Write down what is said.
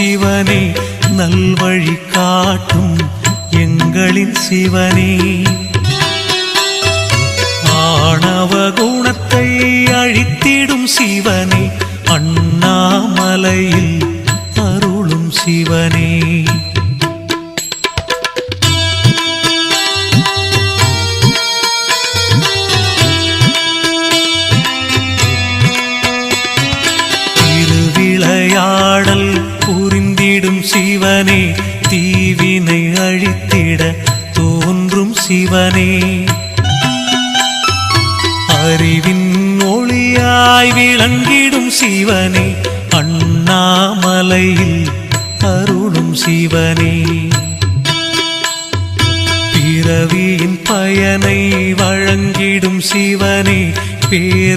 சிவனே, நல்வழி காட்டும் எங்களின் சிவனே. ஆணவ குணத்தை அழித்திடும் சிவனே, அண்ணாமலையில் அருளும் சிவனே. திருவிளையாடல் புரிந்திடும் சிவனே, தீவினை அழித்திட தோன்றும் சிவனே. அறிவின் ஒளியாய் விளங்கிடும் சிவனே, அண்ணாமலையில் அருளும் சிவனே. பிறவியின் பயனை வழங்கிடும் சிவனே, பேர்